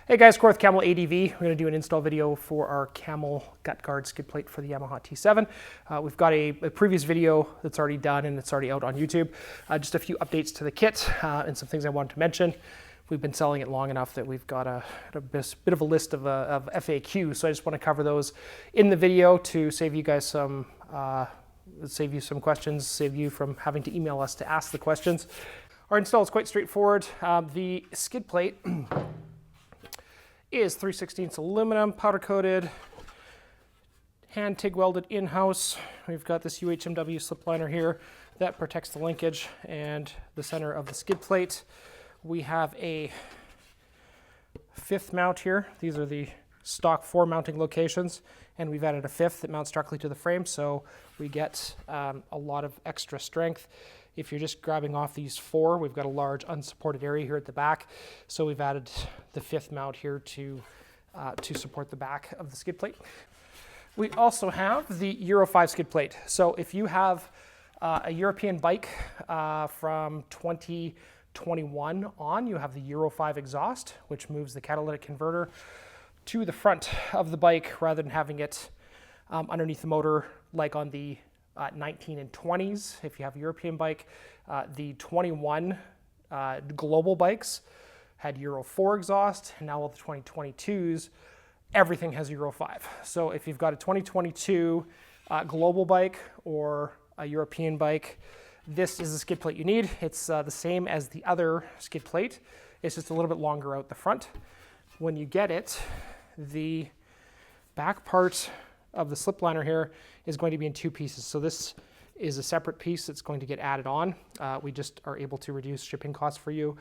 Hey guys, Corey with Camel ADV. We're going to do an install video for our Camel Gut Guard skid plate for the Yamaha T7. We've got a previous video that's already done and it's already out on YouTube. Just a few updates to the kit and some things I wanted to mention. We've been selling it long enough that we've got a bit of a list of FAQs, so I just want to cover those in the video to save you guys some questions, save you from having to email us to ask the questions. Our install is quite straightforward. The skid plate is 3/16 aluminum, powder coated, hand TIG welded in-house. We've got this UHMW slip liner here that protects the linkage and the center of the skid plate. We have a fifth mount here. These are the stock 4 mounting locations, and we've added a fifth that mounts directly to the frame, so we get a lot of extra strength. If you're just grabbing off these 4, we've got a large unsupported area here at the back, so we've added the fifth mount here to support the back of the skid plate. We also have the Euro 5 skid plate. So if you have a European bike from 2021 on, you have the Euro 5 exhaust, which moves the catalytic converter to the front of the bike rather than having it underneath the motor like on the 19 and 20s. If you have a European bike, the 21 global bikes had Euro 4 exhaust, and now all the 2022s, everything has Euro 5. So if you've got a 2022 global bike or a European bike, this is the skid plate you need. It's the same as the other skid plate. It's just a little bit longer out the front. When you get it, the back part of the slip liner here is going to be in 2 pieces. So this is a separate piece that's going to get added on. We just are able to reduce shipping costs for you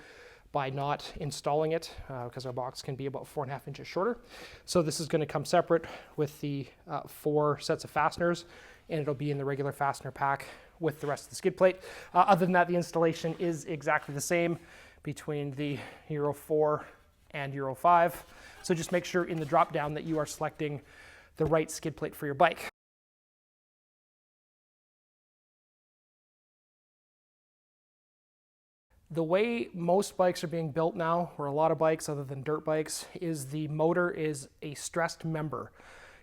by not installing it because our box can be about 4.5 inches shorter. So this is going to come separate with the 4 sets of fasteners, and it'll be in the regular fastener pack with the rest of the skid plate. Other than that, the installation is exactly the same between the Euro 4 and Euro 5. So just make sure in the drop down that you are selecting the right skid plate for your bike. The way most bikes are being built now, or a lot of bikes other than dirt bikes, is the motor is a stressed member.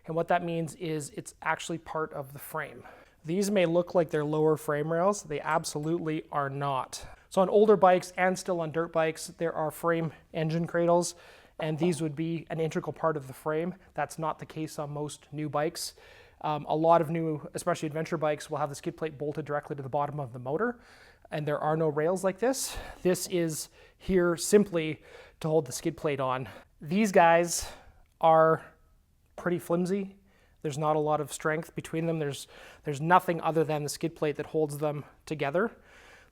And what that means is it's actually part of the frame. These may look like they're lower frame rails. They absolutely are not. So on older bikes and still on dirt bikes, there are frame engine cradles, and these would be an integral part of the frame. That's not the case on most new bikes. A lot of new, especially adventure bikes, will have the skid plate bolted directly to the bottom of the motor, and there are no rails like this. This is here simply to hold the skid plate on. These guys are pretty flimsy. There's not a lot of strength between them. There's nothing other than the skid plate that holds them together.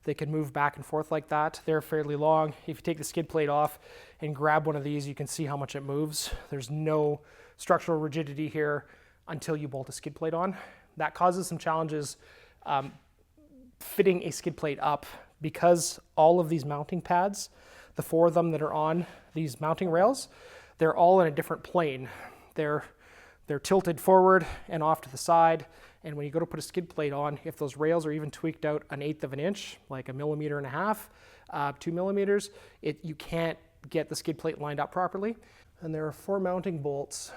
They can move back and forth like that. They're fairly long. If you take the skid plate off and grab one of these, you can see how much it moves. There's no structural rigidity here until you bolt a skid plate on. That causes some challenges fitting a skid plate up because all of these mounting pads, the 4 of them that are on these mounting rails, they're all in a different plane. They're tilted forward and off to the side, and when you go to put a skid plate on, if those rails are even tweaked out 1/8 of an inch, like 1.5 millimeters, 2 millimeters, you can't get the skid plate lined up properly. And there are 4 mounting bolts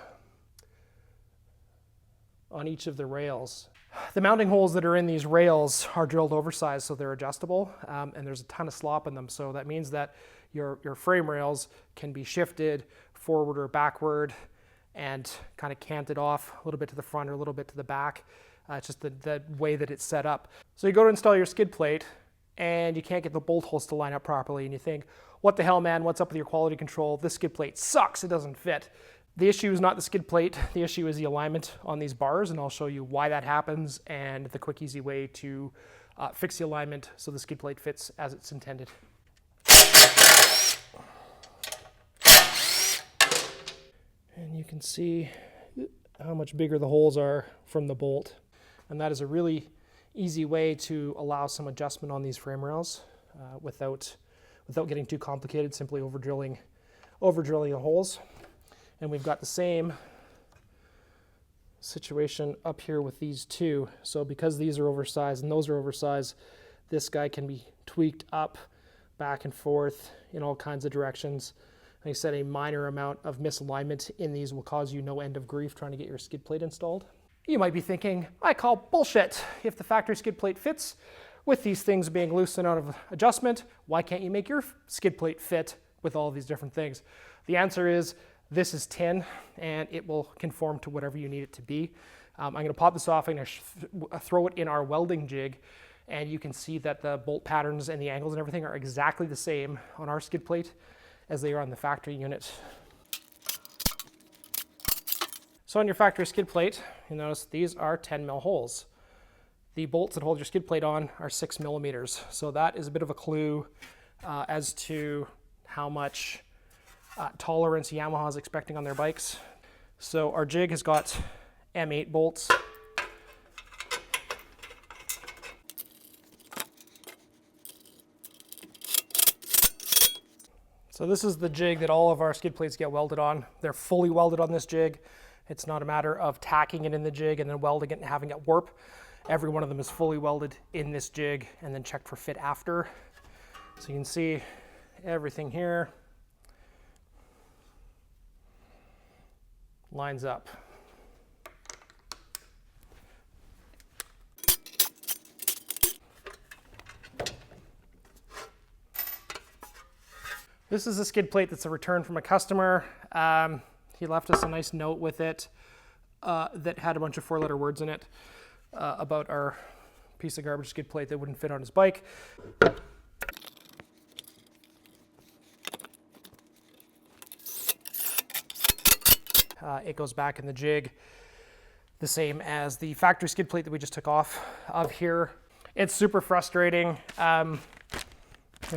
on each of the rails. The mounting holes that are in these rails are drilled oversized, so they're adjustable, and there's a ton of slop in them. So that means that your frame rails can be shifted forward or backward and kind of canted off a little bit to the front or a little bit to the back. It's just the way that it's set up. So you go to install your skid plate and you can't get the bolt holes to line up properly, and you think, what the hell, man, what's up with your quality control? This skid plate sucks, it doesn't fit. The issue is not the skid plate, the issue is the alignment on these bars, and I'll show you why that happens and the quick, easy way to fix the alignment so the skid plate fits as it's intended. And you can see how much bigger the holes are from the bolt. And that is a really easy way to allow some adjustment on these frame rails without getting too complicated, simply over drilling the holes. And we've got the same situation up here with these 2. So because these are oversized and those are oversized, this guy can be tweaked up, back and forth in all kinds of directions. Like I said, a minor amount of misalignment in these will cause you no end of grief trying to get your skid plate installed. You might be thinking, I call bullshit. If the factory skid plate fits, with these things being loose and out of adjustment, why can't you make your skid plate fit with all these different things? The answer is, this is tin and it will conform to whatever you need it to be. I'm going to pop this off, I'm going to throw it in our welding jig, and you can see that the bolt patterns and the angles and everything are exactly the same on our skid plate as they are on the factory unit. So on your factory skid plate, you'll notice these are 10 mil holes. The bolts that hold your skid plate on are 6 millimeters. So that is a bit of a clue as to how much tolerance Yamaha is expecting on their bikes. So our jig has got M8 bolts. So this is the jig that all of our skid plates get welded on. They're fully welded on this jig. It's not a matter of tacking it in the jig and then welding it and having it warp. Every one of them is fully welded in this jig and then checked for fit after. So you can see everything here lines up. This is a skid plate that's a return from a customer. He left us a nice note with it that had a bunch of 4-letter words in it about our piece of garbage skid plate that wouldn't fit on his bike. It goes back in the jig the same as the factory skid plate that we just took off of here. It's super frustrating. We have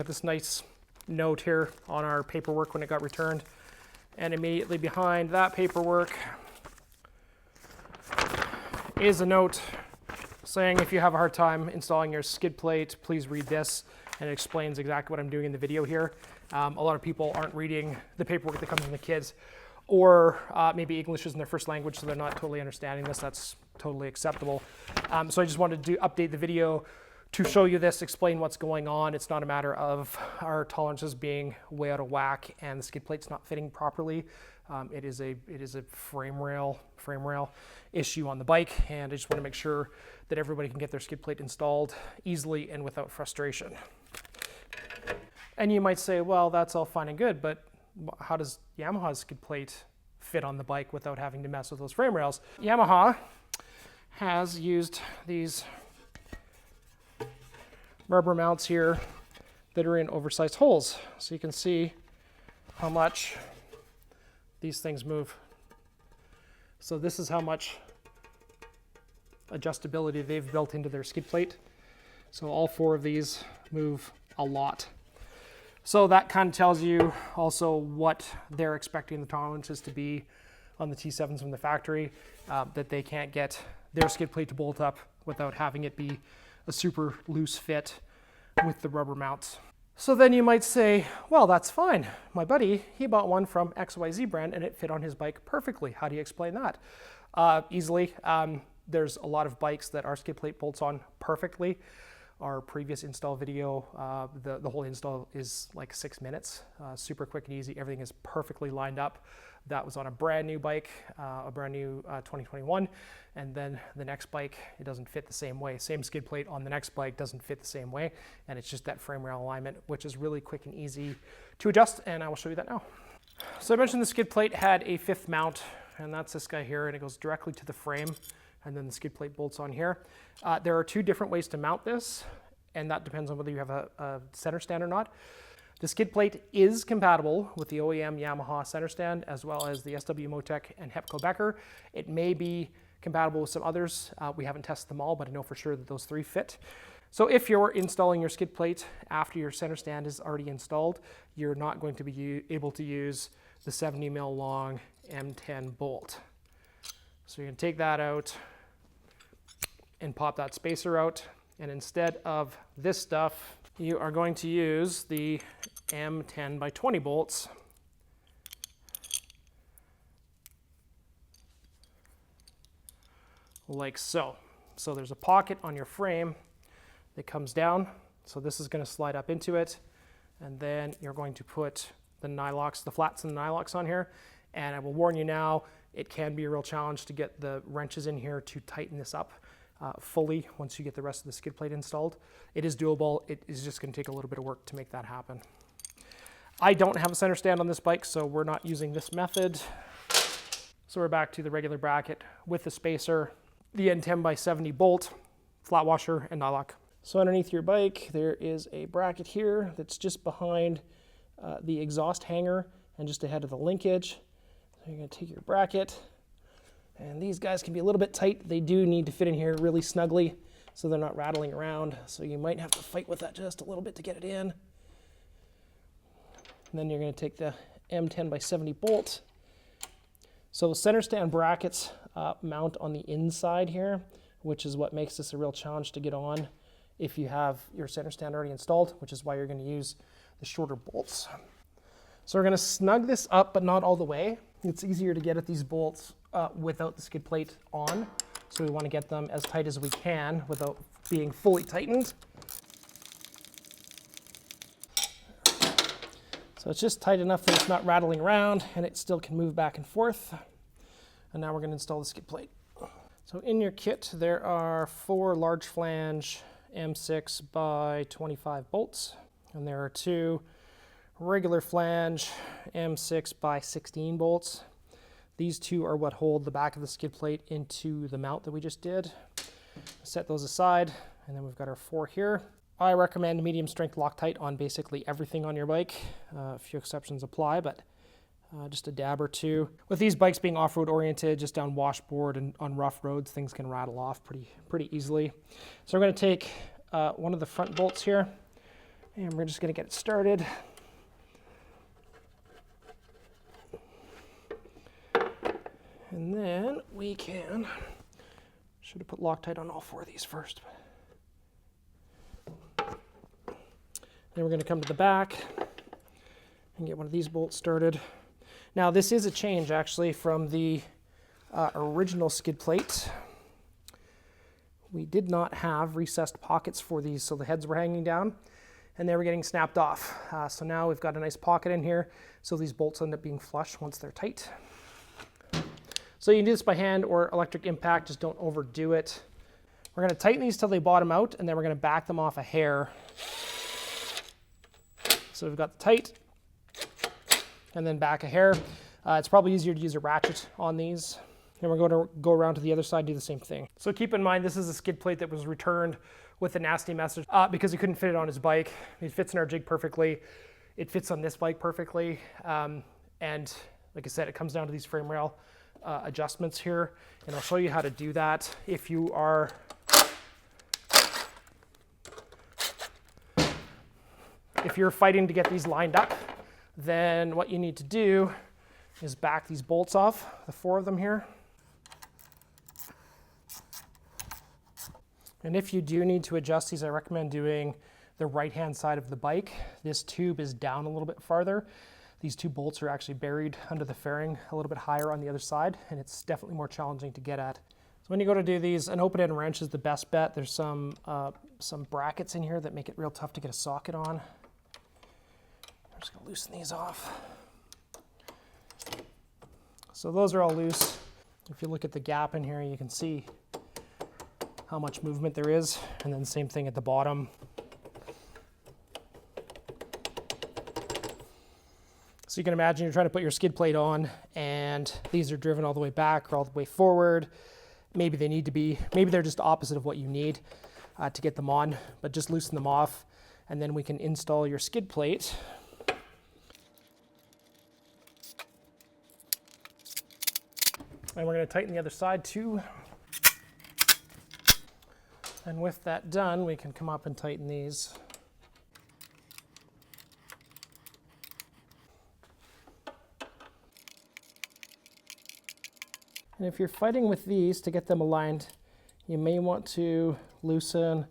this nice note here on our paperwork when it got returned, and immediately behind that paperwork is a note saying if you have a hard time installing your skid plate, please read this, and it explains exactly what I'm doing in the video here. A lot of people aren't reading the paperwork that comes from the kids, or maybe English isn't their first language, so they're not totally understanding this. That's totally acceptable. So I just wanted to update the video to show you this, explain what's going on. It's not a matter of our tolerances being way out of whack and the skid plate's not fitting properly. It is a frame rail issue on the bike, and I just want to make sure that everybody can get their skid plate installed easily and without frustration. And you might say, well, that's all fine and good, but how does Yamaha's skid plate fit on the bike without having to mess with those frame rails? Yamaha has used these rubber mounts here that are in oversized holes. So you can see how much these things move. So this is how much adjustability they've built into their skid plate. So all 4 of these move a lot. So that kind of tells you also what they're expecting the tolerances to be on the T7s from the factory, that they can't get their skid plate to bolt up without having it be a super loose fit with the rubber mounts. So then you might say, well, that's fine. My buddy, he bought one from XYZ brand and it fit on his bike perfectly. How do you explain that? Easily. There's a lot of bikes that our skid plate bolts on perfectly. Our previous install video, the whole install is like 6 minutes, super quick and easy. Everything is perfectly lined up. That was on a brand new bike, a brand new 2021. And then the next bike, it doesn't fit the same way. Same skid plate on the next bike doesn't fit the same way. And it's just that frame rail alignment, which is really quick and easy to adjust. And I will show you that now. So I mentioned the skid plate had a 5th mount, and that's this guy here, and it goes directly to the frame. And then the skid plate bolts on here. There are 2 different ways to mount this, and that depends on whether you have a center stand or not. The skid plate is compatible with the OEM Yamaha center stand, as well as the SW Motec and Hepco Becker. It may be compatible with some others. We haven't tested them all, but I know for sure that those 3 fit. So if you're installing your skid plate after your center stand is already installed, you're not going to be able to use the 70 mil long M10 bolt. So you're going to take that out and pop that spacer out, and instead of this stuff, you are going to use the M10 by 20 bolts. Like so. So there's a pocket on your frame that comes down, so this is going to slide up into it, and then you're going to put nylox, the flats and the nylox on here. And I will warn you now, it can be a real challenge to get the wrenches in here to tighten this up fully once you get the rest of the skid plate installed. It is doable. It is just going to take a little bit of work to make that happen. I don't have a center stand on this bike, so we're not using this method. So we're back to the regular bracket with the spacer, the N10x70 bolt, flat washer, and nylock. So underneath your bike, there is a bracket here that's just behind the exhaust hanger and just ahead of the linkage. So you're going to take your bracket, and these guys can be a little bit tight. They do need to fit in here really snugly so they're not rattling around. So you might have to fight with that just a little bit to get it in. And then you're going to take the M10x70 bolt. So center stand brackets mount on the inside here, which is what makes this a real challenge to get on if you have your center stand already installed, which is why you're going to use the shorter bolts. So we're going to snug this up, but not all the way. It's easier to get at these bolts without the skid plate on. So we want to get them as tight as we can without being fully tightened. So it's just tight enough that it's not rattling around and it still can move back and forth. And now we're going to install the skid plate. So in your kit, there are 4 large flange M6 by 25 bolts. And there are 2 regular flange M6 by 16 bolts. These 2 are what hold the back of the skid plate into the mount that we just did. Set those aside, and then we've got our 4 here. I recommend medium strength Loctite on basically everything on your bike. A few exceptions apply, but just a dab or 2. With these bikes being off-road oriented, just down washboard and on rough roads, things can rattle off pretty easily. So we're going to take one of the front bolts here, and we're just going to get it started. And then we should have put Loctite on all 4 of these first. Then we're going to come to the back and get one of these bolts started. Now this is a change actually from the original skid plate. We did not have recessed pockets for these, so the heads were hanging down and they were getting snapped off. So now we've got a nice pocket in here, so these bolts end up being flush once they're tight. So you can do this by hand or electric impact, just don't overdo it. We're going to tighten these till they bottom out, and then we're going to back them off a hair. So we've got the tight, and then back a hair. It's probably easier to use a ratchet on these. And we're going to go around to the other side, do the same thing. So keep in mind, this is a skid plate that was returned with a nasty message because he couldn't fit it on his bike. It fits in our jig perfectly. It fits on this bike perfectly. And like I said, it comes down to these frame rail adjustments here, and I'll show you how to do that. If you're fighting to get these lined up, then what you need to do is back these bolts off, the 4 of them here. And if you do need to adjust these, I recommend doing the right-hand side of the bike. This tube is down a little bit farther. These 2 bolts are actually buried under the fairing a little bit higher on the other side, and it's definitely more challenging to get at. So when you go to do these, an open-end wrench is the best bet. There's some brackets in here that make it real tough to get a socket on. I'm just going to loosen these off. So those are all loose. If you look at the gap in here, you can see how much movement there is, and then same thing at the bottom. So you can imagine you're trying to put your skid plate on, and these are driven all the way back or all the way forward. Maybe they need to be, maybe they're just opposite of what you need to get them on, but just loosen them off, and then we can install your skid plate. And we're going to tighten the other side too. And with that done, we can come up and tighten these. And if you're fighting with these to get them aligned, you may want to loosen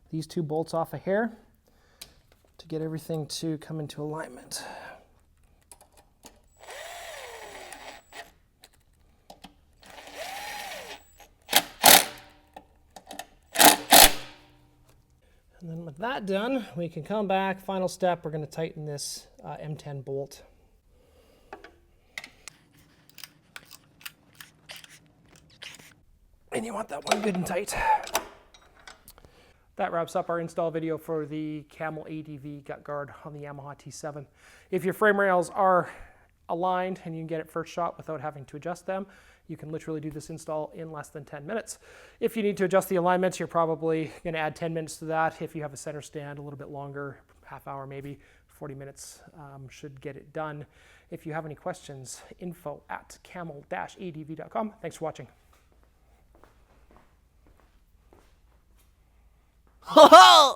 these 2 bolts off a hair to get everything to come into alignment. And then I'm going With that done, we can come back. Final step, we're going to tighten this M10 bolt. And you want that one good and tight. That wraps up our install video for the Camel ADV Gut Guard on the Yamaha T7. If your frame rails are aligned and you can get it first shot without having to adjust them, you can literally do this install in less than 10 minutes. If you need to adjust the alignments, you're probably going to add 10 minutes to that. If you have a center stand, a little bit longer, half hour maybe, 40 minutes should get it done. If you have any questions, info@camel-adv.com. Thanks for watching. Ho ho!